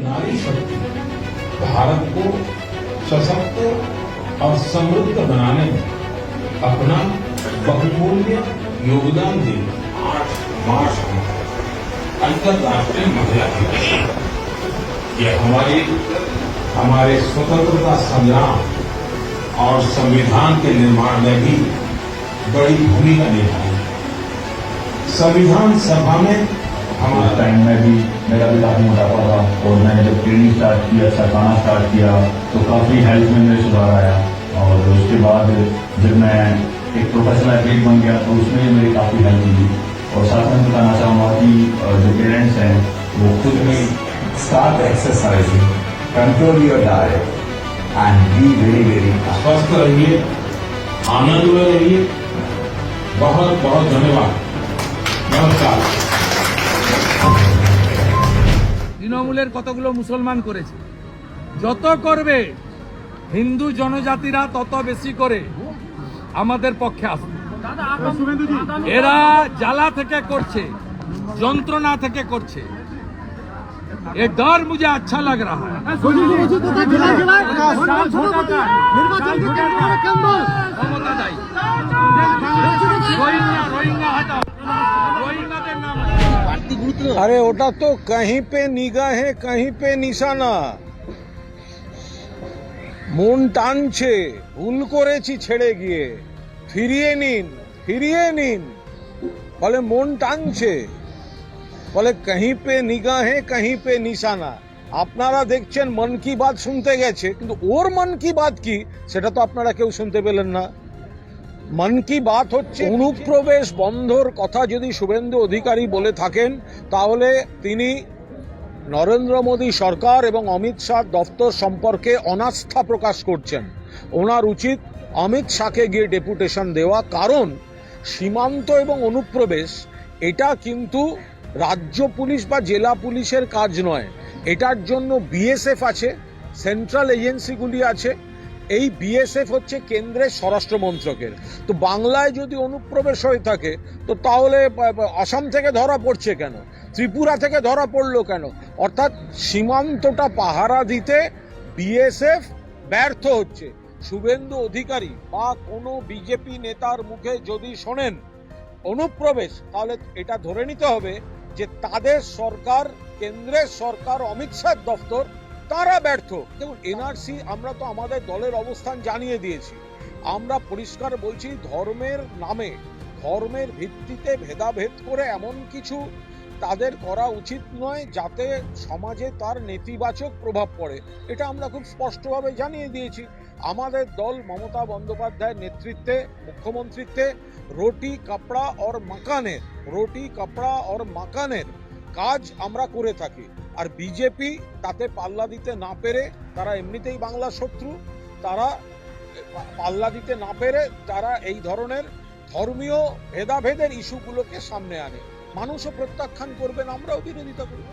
नारी शक्ति भारत को सशक्त और समृद्ध बनाने में अपना बहुमूल्य योगदान दे 8 मार्च अंतर्राष्ट्रीय महिला दिवस। ये हमारे स्वतंत्रता संग्राम और संविधान के निर्माण में भी बड़ी भूमिका निभाई। संविधान सभा में हमारे टाइम में भी मेरा भी काफी मोटापा था और मैंने जब ट्रेनिंग स्टार्ट किया, खाना स्टार्ट किया तो काफी हेल्थ में मेरे सुधार आया। और उसके बाद जब मैं एक प्रोफेशनल एथलीट बन गया तो उसमें भी मेरी काफी हेल्प हुई। और साथ में बताना चाहूँगा कि जो पेरेंट्स हैं वो खुद में start exercising, control your diet and be very स्वस्थ रहिए, आनंद में रहिए। बहुत बहुत धन्यवाद। नमस्कार। তৃণমূলের কতগুলো মুসলমান করেছে, যত করবে হিন্দু জনজাতিরা তত বেশি করে আমাদের পক্ষে আসবে। এরা জ্বালা থেকে করছে, যন্ত্রণা থেকে করছে। ये डर मुझे अच्छा लग रहा है। अरे ওটা তো कहीं पे निगाहे कहीं पे निशाना। মন টানছে, ভুল করেছি ছেড়ে গিয়ে, ফিরিয়ে নিন বলে মন টানছে, বলে कहीं पे निगाहे कहीं पे निशाना। আপনারা দেখছেন মন কি বাত শুনতে গেছে, কিন্তু ওর মন কি বাত কি সেটা তো আপনারা কেউ শুনতে পেলেন না। মন কি বাত হচ্ছে অনুপ্রবেশ বন্ধর কথা যদি শুভেন্দু অধিকারী বলে থাকেন তাহলে তিনি নরেন্দ্র মোদী সরকার এবং অমিত শাহ দপ্তর সম্পর্কে অনাস্থা প্রকাশ করছেন। ওনার উচিত অমিত শাহকে গিয়ে ডেপুটেশন দেওয়া, কারণ সীমান্ত এবং অনুপ্রবেশ এটা কিন্তু রাজ্য পুলিশ বা জেলা পুলিশের কাজ নয়। এটার জন্য বিএসএফ আছে, সেন্ট্রাল এজেন্সিগুলি আছে। এই বিএসএফ হচ্ছে কেন্দ্রের স্বরাষ্ট্র মন্ত্রকের। তো বাংলায় যদি অনুপ্রবেশ হয়ে থাকে তো তাহলে আসাম থেকে ধরা পড়ছে কেন, ত্রিপুরা থেকে ধরা পড়লো কেন? অর্থাৎ সীমান্তটা পাহারা দিতে বিএসএফ ব্যর্থ হচ্ছে। শুভেন্দু অধিকারী বা কোনো বিজেপি নেতার মুখে যদি শোনেন অনুপ্রবেশ, তাহলে এটা ধরে নিতে হবে যে তাদের সরকার, কেন্দ্রের সরকার, অমিত শাহ দপ্তর তারা ব্যর্থ। দেখুন, এনআরসি আমরা তো আমাদের দলের অবস্থান জানিয়ে দিয়েছি। আমরা পরিষ্কার বলছি, ধর্মের নামে, ধর্মের ভিত্তিতে ভেদাভেদ করে এমন কিছু তাদের করা উচিত নয় যাতে সমাজে তার নেতিবাচক প্রভাব পড়ে। এটা আমরা খুব স্পষ্টভাবে জানিয়ে দিয়েছি। আমাদের দল মমতা বন্দ্যোপাধ্যায়ের নেতৃত্বে, মুখ্যমন্ত্রীত্বে রুটি কাপড়া और মাকানের কাজ আমরা করে থাকি। আর বিজেপি তাতে পাল্লা দিতে না পেরে, তারা এমনিতেই বাংলা শত্রু, তারা পাল্লা দিতে না পেরে তারা এই ধরনের ধর্মীয় ভেদাভেদের ইস্যুগুলোকে সামনে আনে। মানুষও প্রত্যাখ্যান করবেন, আমরাও বিরোধিতা করব।